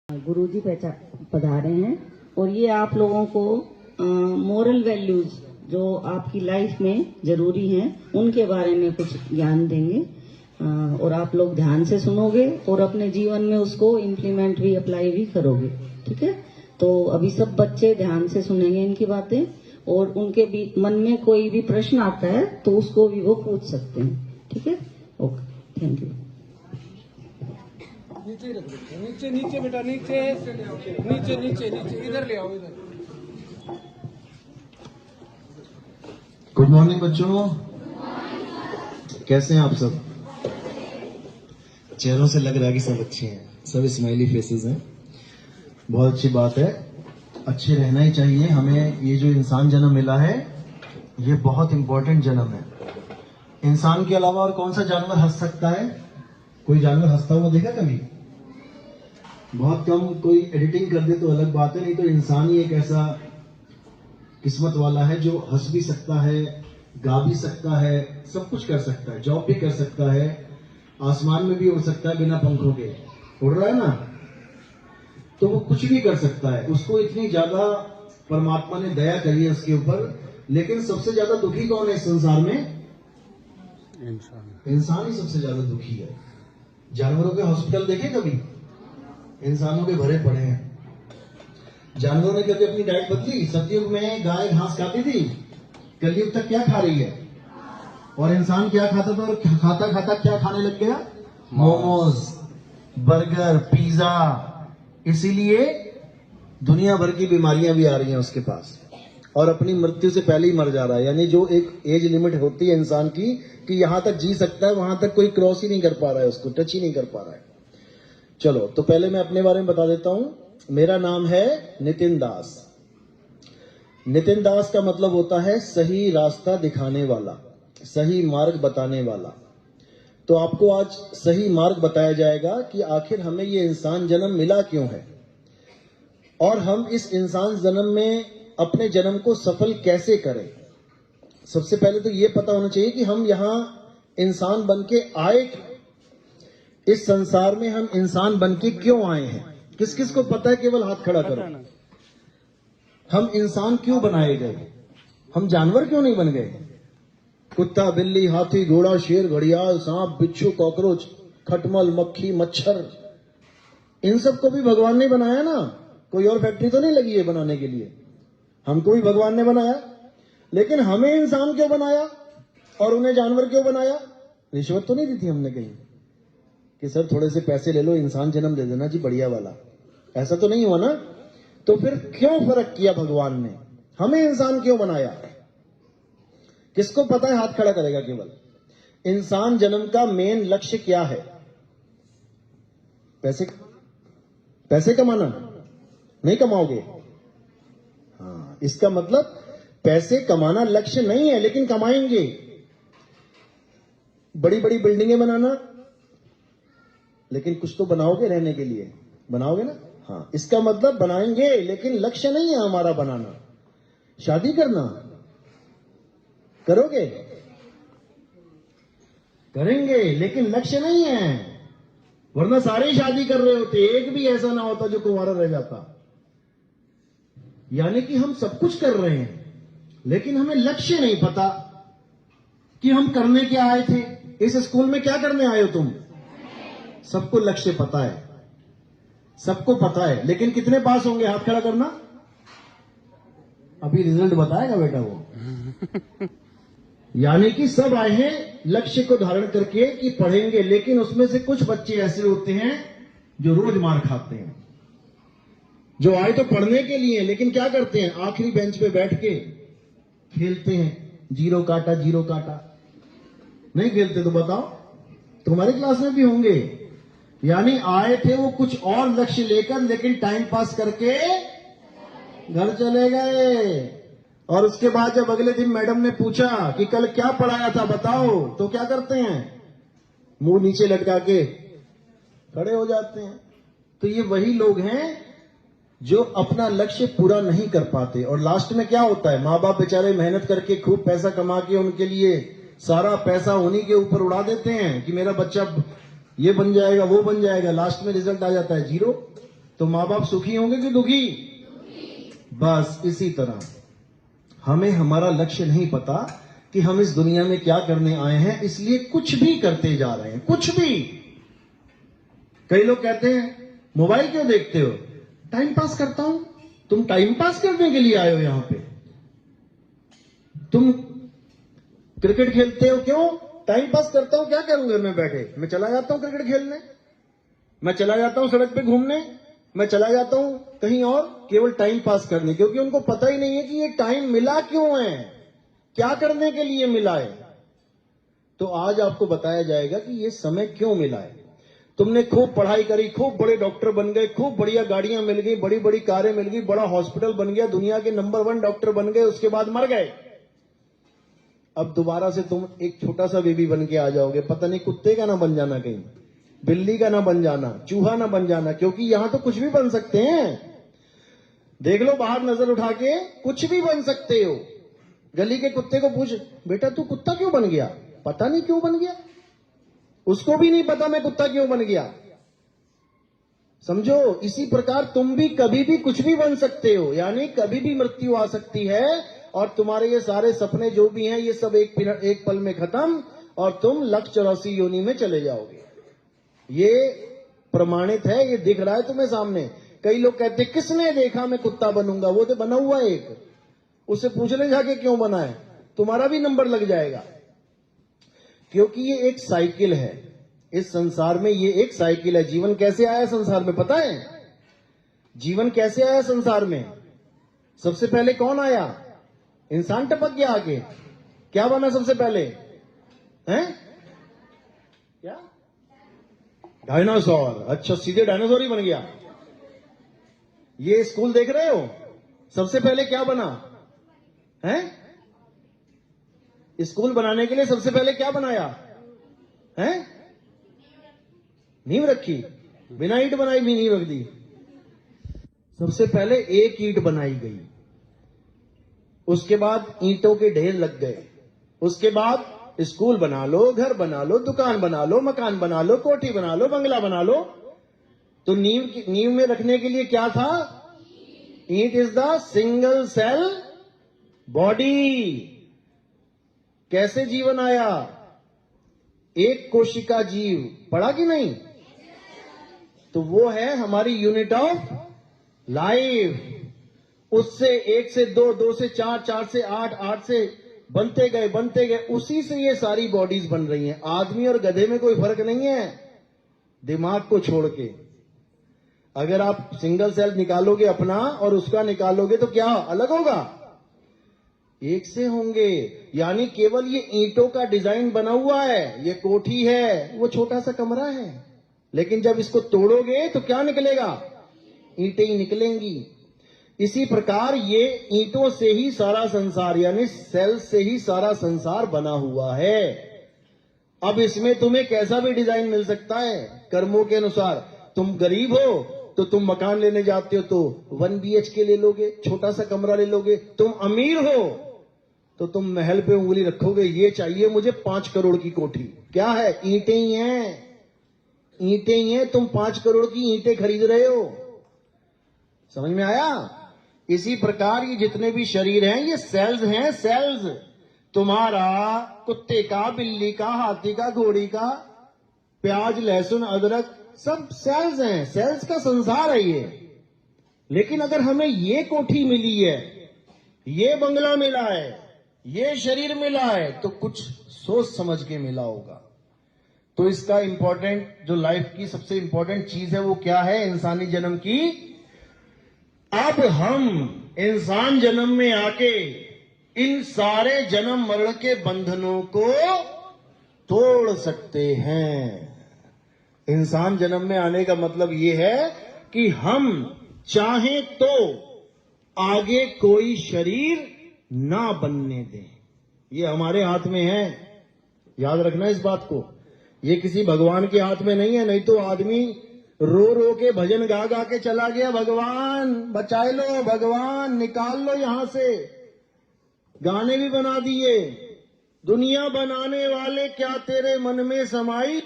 गुरुजी पधारे हैं और ये आप लोगों को मोरल वैल्यूज जो आपकी लाइफ में जरूरी हैं उनके बारे में कुछ ज्ञान देंगे और आप लोग ध्यान से सुनोगे और अपने जीवन में उसको इम्प्लीमेंट भी अप्लाई भी करोगे। ठीक है, तो अभी सब बच्चे ध्यान से सुनेंगे इनकी बातें और उनके भी मन में कोई भी प्रश्न आता है तो उसको भी वो पूछ सकते हैं। ठीक है, ओके, थैंक यू। नीचे रख दो, नीचे नीचे बेटा, नीचे नीचे नीचे नीचे इधर ले आओ, इधर। गुड मॉर्निंग बच्चों, कैसे हैं आप सब? चेहरों से लग रहा है कि सब अच्छे हैं, सब स्माइली फेसेस हैं। बहुत अच्छी बात है, अच्छे रहना ही चाहिए हमें। ये जो इंसान जन्म मिला है ये बहुत इंपॉर्टेंट जन्म है। इंसान के अलावा और कौन सा जानवर हंस सकता है? कोई जानवर हंसता हुआ देखा कभी? बहुत कम। कोई एडिटिंग कर दे तो अलग बात है, नहीं तो इंसान ही एक ऐसा किस्मत वाला है जो हंस भी सकता है, गा भी सकता है, सब कुछ कर सकता है, जॉब भी कर सकता है, आसमान में भी उड़ सकता है बिना पंखों के। उड़ रहा है ना, तो वो कुछ भी कर सकता है। उसको इतनी ज्यादा परमात्मा ने दया करी है उसके ऊपर। लेकिन सबसे ज्यादा दुखी कौन है इस संसार में? इंसान ही सबसे ज्यादा दुखी है। जानवरों के हॉस्पिटल देखे कभी? इंसानों के भरे पड़े हैं। जानवरों ने कभी अपनी डाइट बदली? सतयुग में गाय घास खाती थी, कलयुग तक क्या खा रही है? और इंसान क्या खाता था? और खाता खाता क्या खाने लग गया? Momos, burger, pizza. इसीलिए दुनिया भर की बीमारियां भी आ रही हैं उसके पास, और अपनी मृत्यु से पहले ही मर जा रहा है। यानी जो एक एज लिमिट होती है इंसान की कि यहां तक जी सकता है, वहां तक कोई क्रॉस ही नहीं कर पा रहा है, उसको टच ही नहीं कर पा रहा है। चलो, तो पहले मैं अपने बारे में बता देता हूं। मेरा नाम है नितिन दास। नितिन दास का मतलब होता है सही रास्ता दिखाने वाला, सही मार्ग बताने वाला। तो आपको आज सही मार्ग बताया जाएगा कि आखिर हमें ये इंसान जन्म मिला क्यों है, और हम इस इंसान जन्म में अपने जन्म को सफल कैसे करें। सबसे पहले तो ये पता होना चाहिए कि हम यहां इंसान बन के आए क्यों, इस संसार में हम इंसान बन के क्यों आए हैं। किस किस को पता है? केवल हाथ खड़ा करो। हम इंसान क्यों बनाए गए? हम जानवर क्यों नहीं बन गए? कुत्ता, बिल्ली, हाथी, घोड़ा, शेर, घड़ियाल, सांप, बिच्छू, कॉकरोच, खटमल, मक्खी, मच्छर, इन सब को भी भगवान ने बनाया ना। कोई और फैक्ट्री तो नहीं लगी है बनाने के लिए। हमको भी भगवान ने बनाया, लेकिन हमें इंसान क्यों बनाया और उन्हें जानवर क्यों बनाया? रिश्वत तो नहीं दी थी हमने कहीं कि सर थोड़े से पैसे ले लो, इंसान जन्म दे देना जी बढ़िया वाला? ऐसा तो नहीं हुआ ना। तो फिर क्यों फर्क किया भगवान ने? हमें इंसान क्यों बनाया? किसको पता है? हाथ खड़ा करेगा केवल। इंसान जन्म का मेन लक्ष्य क्या है? पैसे कमाना? नहीं कमाओगे? हाँ, इसका मतलब पैसे कमाना लक्ष्य नहीं है, लेकिन कमाएंगे। बड़ी बड़ी बिल्डिंगें बनाना, लेकिन कुछ तो बनाओगे रहने के लिए, बनाओगे ना? हाँ, इसका मतलब बनाएंगे, लेकिन लक्ष्य नहीं है हमारा बनाना। शादी करना करोगे? करेंगे, लेकिन लक्ष्य नहीं है। वरना सारे शादी कर रहे होते, एक भी ऐसा ना होता जो कुंवारा रह जाता। यानी कि हम सब कुछ कर रहे हैं, लेकिन हमें लक्ष्य नहीं पता कि हम करने क्या आए थे। इस स्कूल में क्या करने आए हो तुम? सबको लक्ष्य पता है, सबको पता है, लेकिन कितने पास होंगे? हाथ खड़ा करना। अभी रिजल्ट बताएगा बेटा वो। यानी कि सब आए हैं लक्ष्य को धारण करके कि पढ़ेंगे, लेकिन उसमें से कुछ बच्चे ऐसे होते हैं जो रोज मार खाते हैं। जो आए तो पढ़ने के लिए, लेकिन क्या करते हैं? आखिरी बेंच पे बैठ के खेलते हैं, जीरो काटा जीरो काटा। नहीं खेलते तो बताओ, तुम्हारी क्लास में भी होंगे। यानी आए थे वो कुछ और लक्ष्य लेकर, लेकिन टाइम पास करके घर चले गए। और उसके बाद जब अगले दिन मैडम ने पूछा कि कल क्या पढ़ाया था बताओ, तो क्या करते हैं? मुंह नीचे लटका के खड़े हो जाते हैं। तो ये वही लोग हैं जो अपना लक्ष्य पूरा नहीं कर पाते। और लास्ट में क्या होता है? माँ बाप बेचारे मेहनत करके खूब पैसा कमा के उनके लिए सारा पैसा उन्हीं के ऊपर उड़ा देते हैं कि मेरा बच्चा ये बन जाएगा वो बन जाएगा। लास्ट में रिजल्ट आ जाता है जीरो। तो माँ बाप सुखी होंगे कि दुखी? बस इसी तरह हमें हमारा लक्ष्य नहीं पता कि हम इस दुनिया में क्या करने आए हैं, इसलिए कुछ भी करते जा रहे हैं, कुछ भी। कई लोग कहते हैं मोबाइल क्यों देखते हो? टाइम पास करता हूं। तुम टाइम पास करने के लिए आए हो यहां पे? तुम क्रिकेट खेलते हो क्यों? टाइम पास करता हूं। क्या करूंगा घर में बैठे? मैं चला जाता हूं क्रिकेट खेलने, मैं चला जाता हूं सड़क पे घूमने, मैं चला जाता हूं कहीं और, केवल टाइम पास करने। क्योंकि उनको पता ही नहीं है कि ये टाइम मिला क्यों है, क्या करने के लिए मिला है। तो आज आपको बताया जाएगा कि ये समय क्यों मिला है। तुमने खूब पढ़ाई करी, खूब बड़े डॉक्टर बन गए, खूब बढ़िया गाड़ियां मिल गई, बड़ी बड़ी कारें मिल गई, बड़ा हॉस्पिटल बन गया, दुनिया के नंबर 1 डॉक्टर बन गए, उसके बाद मर गए। अब दोबारा से तुम एक छोटा सा बेबी बन के आ जाओगे, पता नहीं कुत्ते का ना बन जाना, कहीं बिल्ली का ना बन जाना, चूहा ना बन जाना। क्योंकि यहां तो कुछ भी बन सकते हैं। देख लो बाहर नजर उठा के, कुछ भी बन सकते हो। गली के कुत्ते को पूछ, बेटा तू कुत्ता क्यों बन गया? पता नहीं क्यों बन गया, उसको भी नहीं पता मैं कुत्ता क्यों बन गया। समझो, इसी प्रकार तुम भी कभी भी कुछ भी बन सकते हो, यानी कभी भी मृत्यु आ सकती है और तुम्हारे ये सारे सपने जो भी हैं ये सब एक पल में खत्म और तुम 184 योनि में चले जाओगे। ये प्रमाणित है, ये दिख रहा है तुम्हें सामने। कई लोग कहते हैं किसने देखा मैं कुत्ता बनूंगा? वो तो बना हुआ है एक, उससे पूछ ले जाके क्यों बना है, तुम्हारा भी नंबर लग जाएगा। क्योंकि ये एक साइकिल है, इस संसार में ये एक साइकिल है। जीवन कैसे आया संसार में पता है? जीवन कैसे आया संसार में? सबसे पहले कौन आया? इंसान टपक गया आगे, क्या बना सबसे पहले? हैं क्या? डायनासोर। अच्छा, सीधे डायनासोर ही बन गया। ये स्कूल देख रहे हो, सबसे पहले क्या बना है? स्कूल बनाने के लिए सबसे पहले क्या बनाया है? नींव रखी, बिना ईंट बनाई भी नींव रख दी। सबसे पहले एक ईंट बनाई गई, उसके बाद ईंटों के ढेर लग गए, उसके बाद स्कूल बना लो, घर बना लो, दुकान बना लो, मकान बना लो, कोठी बना लो, बंगला बना लो। तो नींव में रखने के लिए क्या था? It is the single cell body. कैसे जीवन आया? एक कोशिका जीव, पढ़ा कि नहीं? तो वो है हमारी यूनिट ऑफ लाइफ। उससे 1 से 2, 2 से 4, 4 से 8, 8 से बनते गए, उसी से ये सारी बॉडीज बन रही हैं। आदमी और गधे में कोई फर्क नहीं है, दिमाग को छोड़ के। अगर आप सिंगल सेल निकालोगे अपना और उसका निकालोगे तो क्या अलग होगा? एक से होंगे। यानी केवल ये ईंटों का डिजाइन बना हुआ है, ये कोठी है, वो छोटा सा कमरा है। लेकिन जब इसको तोड़ोगे तो क्या निकलेगा? ईंटें ही निकलेंगी। इसी प्रकार ये ईंटों से ही सारा संसार, यानी सेल से ही सारा संसार बना हुआ है। अब इसमें तुम्हें कैसा भी डिजाइन मिल सकता है कर्मों के अनुसार। तुम गरीब हो तो तुम मकान लेने जाते हो तो 1 BHK ले लोगे, छोटा सा कमरा ले लोगे। तुम अमीर हो तो तुम महल पे उंगली रखोगे, ये चाहिए मुझे 5 करोड़ की कोठी। क्या है? ईंटें ही हैं, ईंटें ही हैं। तुम 5 करोड़ की ईंटें खरीद रहे हो। समझ में आया? इसी प्रकार ये जितने भी शरीर हैं ये सेल्स हैं, सेल्स। तुम्हारा कुत्ते का, बिल्ली का, हाथी का, घोड़ी का, प्याज, लहसुन, अदरक, सब सेल्स हैं। सेल्स का संसार है ये। लेकिन अगर हमें ये कोठी मिली है, ये बंगला मिला है, ये शरीर मिला है, तो कुछ सोच समझ के मिला होगा। तो इसका इंपॉर्टेंट जो लाइफ की सबसे इंपॉर्टेंट चीज है वो क्या है? इंसानी जन्म की। अब हम इंसान जन्म में आके इन सारे जन्म मरण के बंधनों को तोड़ सकते हैं। इंसान जन्म में आने का मतलब यह है कि हम चाहें तो आगे कोई शरीर ना बनने दें। ये हमारे हाथ में है, याद रखना इस बात को। ये किसी भगवान के हाथ में नहीं है। नहीं तो आदमी रो रो के भजन गा गा के चला गया, भगवान बचाए लो, भगवान निकाल लो यहां से। गाने भी बना दिए, दुनिया बनाने वाले क्या तेरे मन में समाई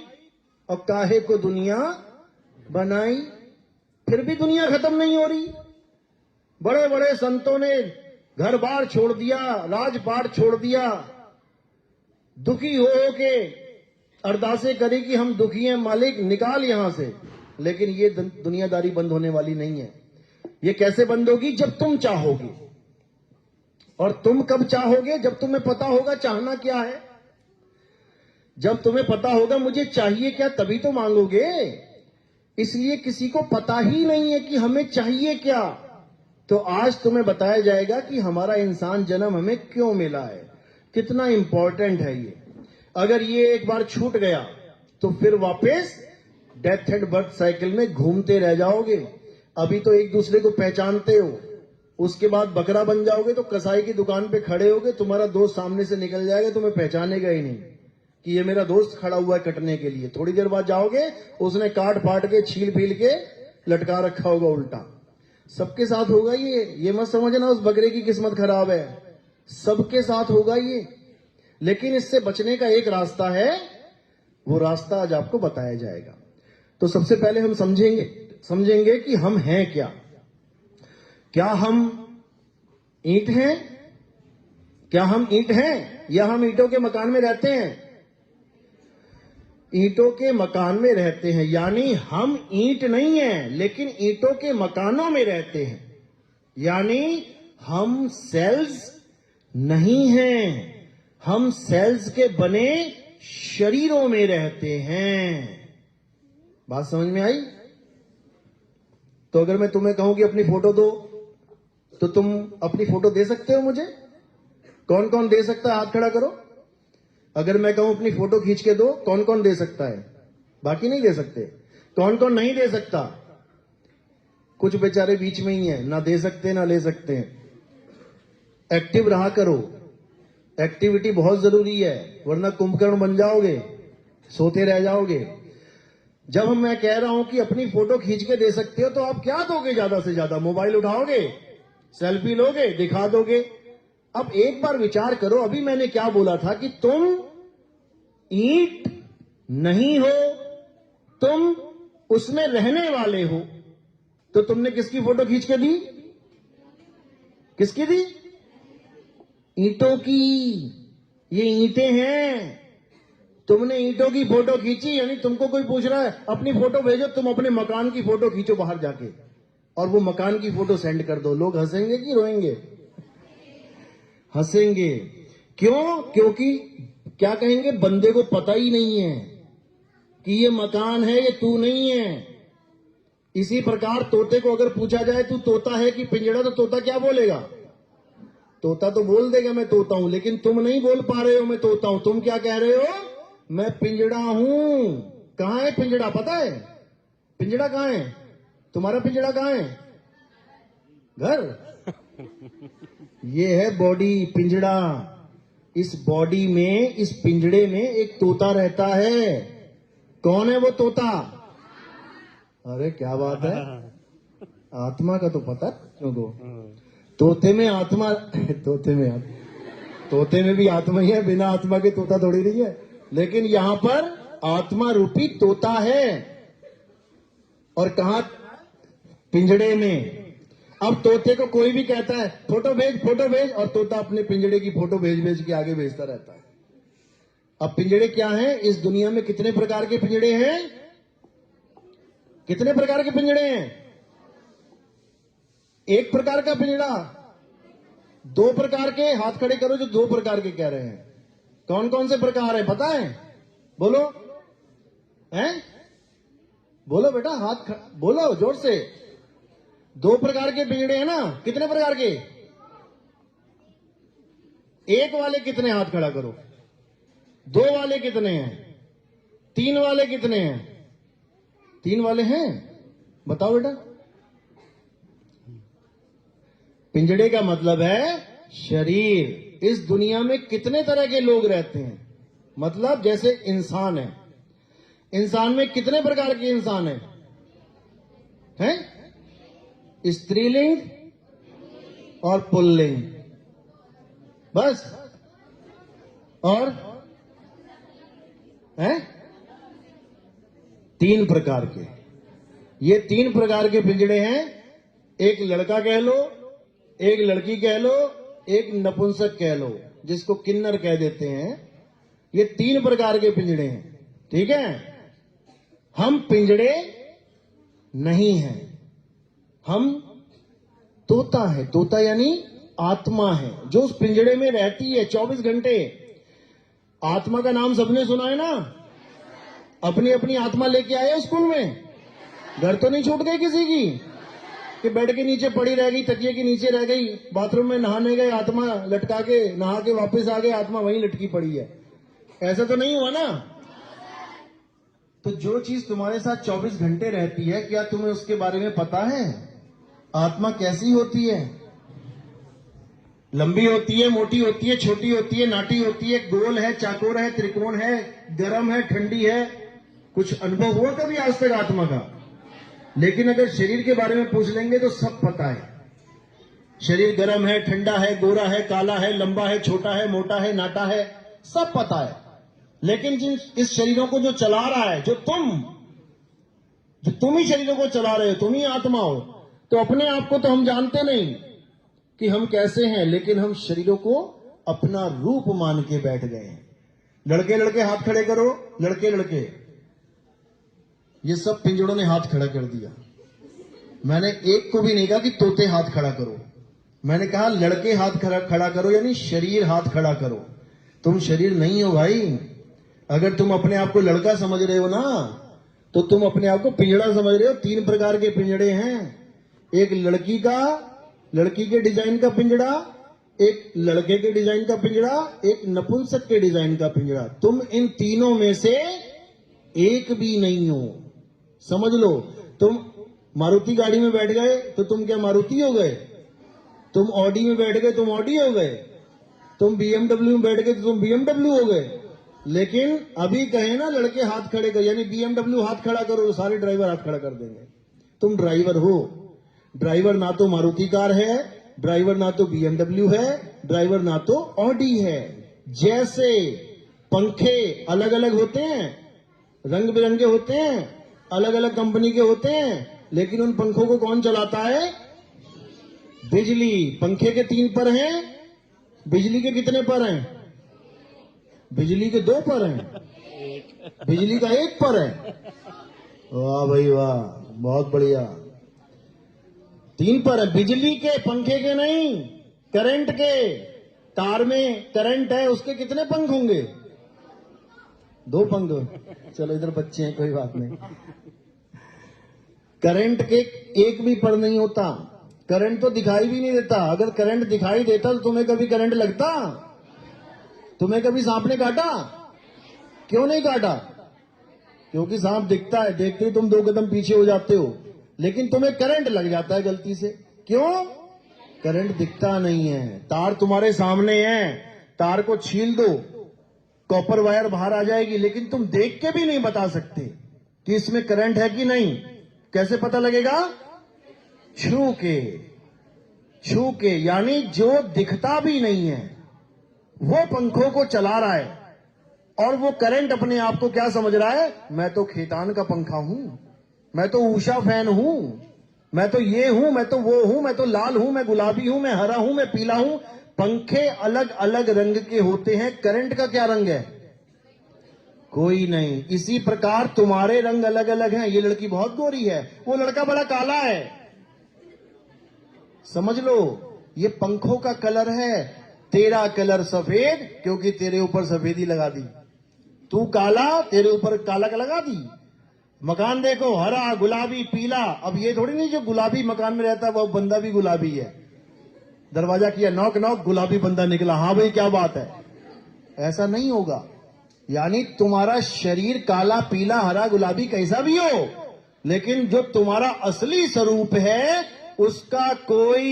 और काहे को दुनिया बनाई। फिर भी दुनिया खत्म नहीं हो रही। बड़े बड़े संतों ने घर बार छोड़ दिया, राजपाट छोड़ दिया, दुखी हो के अरदासें करी कि हम दुखी हैं, मालिक निकाल यहां से। लेकिन ये दुनियादारी बंद होने वाली नहीं है। ये कैसे बंद होगी? जब तुम चाहोगे। और तुम कब चाहोगे? जब तुम्हें पता होगा चाहना क्या है। जब तुम्हें पता होगा मुझे चाहिए क्या, तभी तो मांगोगे। इसलिए किसी को पता ही नहीं है कि हमें चाहिए क्या। तो आज तुम्हें बताया जाएगा कि हमारा इंसान जन्म हमें क्यों मिला है, कितना इंपॉर्टेंट है ये। अगर ये एक बार छूट गया तो फिर वापस डेथ एंड बर्थ साइकिल में घूमते रह जाओगे। अभी तो एक दूसरे को पहचानते हो, उसके बाद बकरा बन जाओगे तो कसाई की दुकान पे खड़े होगे, तुम्हारा दोस्त सामने से निकल जाएगा, तुम्हें पहचानेगा ही नहीं कि ये मेरा दोस्त खड़ा हुआ है कटने के लिए। थोड़ी देर बाद जाओगे, उसने काट फाट के छील फील के लटका रखा होगा उल्टा। सबके साथ होगा ये मत समझना उस बकरे की किस्मत खराब है, सबके साथ होगा ये। लेकिन इससे बचने का एक रास्ता है, वो रास्ता आज आपको बताया जाएगा। तो सबसे पहले हम समझेंगे कि हम हैं क्या। क्या हम ईंट हैं? क्या हम ईंट हैं या हम ईंटों के मकान में रहते हैं? ईंटों के मकान में रहते हैं, यानी हम ईंट नहीं हैं, लेकिन ईंटों के मकानों में रहते हैं। यानी हम सेल्स नहीं हैं, हम सेल्स के बने शरीरों में रहते हैं। बात समझ में आई? तो अगर मैं तुम्हें कहूं कि अपनी फोटो दो, तो तुम अपनी फोटो दे सकते हो मुझे? कौन कौन दे सकता है? हाथ खड़ा करो। अगर मैं कहूं अपनी फोटो खींच के दो, कौन कौन दे सकता है? बाकी नहीं दे सकते। कौन कौन नहीं दे सकता? कुछ बेचारे बीच में ही हैं, ना दे सकते ना ले सकते हैं। एक्टिव रहा करो, एक्टिविटी बहुत जरूरी है, वरना कुंभकर्ण बन जाओगे, सोते रह जाओगे। जब मैं कह रहा हूं कि अपनी फोटो खींच के दे सकते हो, तो आप क्या दोगे? ज्यादा से ज्यादा मोबाइल उठाओगे, सेल्फी लोगे, दिखा दोगे। अब एक बार विचार करो, अभी मैंने क्या बोला था कि तुम ईंट नहीं हो, तुम उसमें रहने वाले हो। तो तुमने किसकी फोटो खींच के दी? किसकी दी? ईंटों की। ये ईंटें हैं। तुमने ईंटों की फोटो खींची, यानी तुमको कोई पूछ रहा है अपनी फोटो भेजो, तुम अपने मकान की फोटो खींचो बाहर जाके, और वो मकान की फोटो सेंड कर दो। लोग हंसेंगे कि रोएंगे? हंसेंगे। क्यों? क्योंकि क्या कहेंगे, बंदे को पता ही नहीं है कि ये मकान है, ये तू नहीं है। इसी प्रकार तोते को अगर पूछा जाए तू तोता है कि पिंजड़ा, तो तोता क्या बोलेगा? तोता तो बोल देगा मैं तोता हूं, लेकिन तुम नहीं बोल पा रहे हो मैं तोता हूं। तुम क्या कह रहे हो? मैं पिंजड़ा हूं। कहां है पिंजड़ा? पता है पिंजड़ा कहां है? तुम्हारा पिंजड़ा कहां है? घर। ये है बॉडी, पिंजड़ा। इस बॉडी में, इस पिंजड़े में एक तोता रहता है। कौन है वो तोता? अरे क्या बात है, आत्मा का तो पता तुमको। तोते में आत्मा तोते में भी आत्मा ही है, बिना आत्मा के तोता थोड़ी नहीं है। लेकिन यहां पर आत्मा रूपी तोता है। और कहां? पिंजड़े में। अब तोते को कोई भी कहता है फोटो भेज, फोटो भेज, और तोता अपने पिंजड़े की फोटो भेज भेज के आगे भेजता रहता है। अब पिंजड़े क्या हैं? इस दुनिया में कितने प्रकार के पिंजड़े हैं? कितने प्रकार के पिंजड़े हैं? एक प्रकार का पिंजड़ा, दो प्रकार के। हाथ खड़े करो जो दो प्रकार के कह रहे हैं। कौन कौन से प्रकार है पता है? बोलो। हैं? बोलो बेटा, बोलो जोर से। दो प्रकार के पिंजड़े हैं ना? कितने प्रकार के? एक वाले कितने? हाथ खड़ा करो। दो वाले कितने हैं? तीन वाले कितने हैं? तीन वाले हैं? बताओ बेटा। पिंजड़े का मतलब है शरीर। इस दुनिया में कितने तरह के लोग रहते हैं? मतलब जैसे इंसान है, इंसान में कितने प्रकार के इंसान हैं? स्त्रीलिंग और पुल्लिंग, बस। और हैं तीन प्रकार के। ये 3 प्रकार के पिंजड़े हैं। एक लड़का कह लो, एक लड़की कह लो, एक नपुंसक कह लो, जिसको किन्नर कह देते हैं। ये 3 प्रकार के पिंजड़े हैं, ठीक है। हम पिंजड़े नहीं हैं, हम तोता है। तोता यानी आत्मा है, जो उस पिंजड़े में रहती है 24 घंटे। आत्मा का नाम सबने सुना है ना? अपनी अपनी आत्मा लेके आए स्कूल में? घर तो नहीं छूट गई किसी की कि बेड के नीचे पड़ी रह गई, तकिए के नीचे रह गई, बाथरूम में नहाने गए, आत्मा लटका के नहा के वापस आ गए, आत्मा वहीं लटकी पड़ी है? ऐसा तो नहीं हुआ ना? तो जो चीज तुम्हारे साथ 24 घंटे रहती है, क्या तुम्हें उसके बारे में पता है? आत्मा कैसी होती है? लंबी होती है, मोटी होती है, छोटी होती है, नाटी होती है, गोल है, चाकोर है, त्रिकोण है, गर्म है, ठंडी है? कुछ अनुभव हुआ कभी आज तक आत्मा का? लेकिन अगर शरीर के बारे में पूछ लेंगे तो सब पता है। शरीर गर्म है, ठंडा है, गोरा है, काला है, लंबा है, छोटा है, मोटा है, नाटा है, सब पता है। लेकिन जिन इस शरीरों को जो चला रहा है, जो तुम ही शरीरों को चला रहे हो, तुम ही आत्मा हो, तो अपने आप को तो हम जानते नहीं कि हम कैसे हैं, लेकिन हम शरीरों को अपना रूप मान के बैठ गए हैं। लड़के लड़के हाथ खड़े करो, लड़के लड़के। ये सब पिंजड़ों ने हाथ खड़ा कर दिया। मैंने एक को भी नहीं कहा कि तोते हाथ खड़ा करो, मैंने कहा लड़के हाथ खड़ा करो, यानी शरीर हाथ खड़ा करो। तुम शरीर नहीं हो भाई। अगर तुम अपने आप को लड़का समझ रहे हो ना, तो तुम अपने आप को पिंजड़ा समझ रहे हो। 3 प्रकार के पिंजड़े हैं। एक लड़की के डिजाइन का पिंजड़ा, एक लड़के के डिजाइन का पिंजड़ा, एक नपुंसक के डिजाइन का पिंजड़ा। तुम इन तीनों में से एक भी नहीं हो, समझ लो। तुम मारुति गाड़ी में बैठ गए तो तुम क्या मारुति हो गए? तुम ऑडी में बैठ गए तुम ऑडी हो गए? तुम बीएमडब्ल्यू में बैठ गए तो तुम बीएमडब्ल्यू हो गए? लेकिन अभी कहे ना लड़के हाथ खड़े कर, यानी बीएमडब्ल्यू हाथ खड़ा करो तो सारे ड्राइवर हाथ खड़ा कर देंगे। तुम ड्राइवर हो। ड्राइवर ना तो मारुति कार है, ड्राइवर ना तो बीएमडब्ल्यू है, ड्राइवर ना तो ऑडी है। जैसे पंखे अलग अलग होते हैं, रंग बिरंगे होते हैं, अलग अलग कंपनी के होते हैं, लेकिन उन पंखों को कौन चलाता है? बिजली। पंखे के 3 पर हैं, बिजली के कितने पर हैं? बिजली के 2 पर हैं, बिजली का 1 पर है। वाह भाई वाह, बहुत बढ़िया। 3 पर है बिजली के, पंखे के नहीं, करंट के। तार में करंट है, उसके कितने पंख होंगे? 2 पंख। चलो इधर बच्चे हैं, कोई बात नहीं। करंट के 1 भी पर नहीं होता। करंट तो दिखाई भी नहीं देता। अगर करंट दिखाई देता तो तुम्हें कभी करंट लगता? तुम्हें कभी सांप ने काटा? क्यों नहीं काटा? क्योंकि सांप दिखता है, देखते ही तुम 2 कदम पीछे हो जाते हो। लेकिन तुम्हें करंट लग जाता है गलती से। क्यों? करंट दिखता नहीं है। तार तुम्हारे सामने है, तार को छील दो, कॉपर वायर बाहर आ जाएगी, लेकिन तुम देख के भी नहीं बता सकते कि इसमें करंट है कि नहीं। कैसे पता लगेगा? छू के। यानी जो दिखता भी नहीं है वो पंखों को चला रहा है, और वो करंट अपने आप को क्या समझ रहा है? मैं तो खेतान का पंखा हूं, मैं तो ऊषा फैन हूं, मैं तो ये हूं, मैं तो वो हूं, मैं तो लाल हूं, मैं गुलाबी हूं, मैं हरा हूं, मैं पीला हूं। पंखे अलग अलग रंग के होते हैं, करंट का क्या रंग है? कोई नहीं। इसी प्रकार तुम्हारे रंग अलग अलग हैं। ये लड़की बहुत गोरी है, वो लड़का बड़ा काला है, समझ लो। ये पंखों का कलर है। तेरा कलर सफेद, क्योंकि तेरे ऊपर सफेदी लगा दी। तू काला, तेरे ऊपर काला का लगा दी। मकान देखो, हरा, गुलाबी, पीला। अब ये थोड़ी नहीं जो गुलाबी मकान में रहता है वो बंदा भी गुलाबी है। दरवाजा किया, नॉक नॉक, गुलाबी बंदा निकला। हाँ भाई क्या बात है? ऐसा नहीं होगा। यानी तुम्हारा शरीर काला, पीला, हरा, गुलाबी कैसा भी हो, लेकिन जो तुम्हारा असली स्वरूप है उसका कोई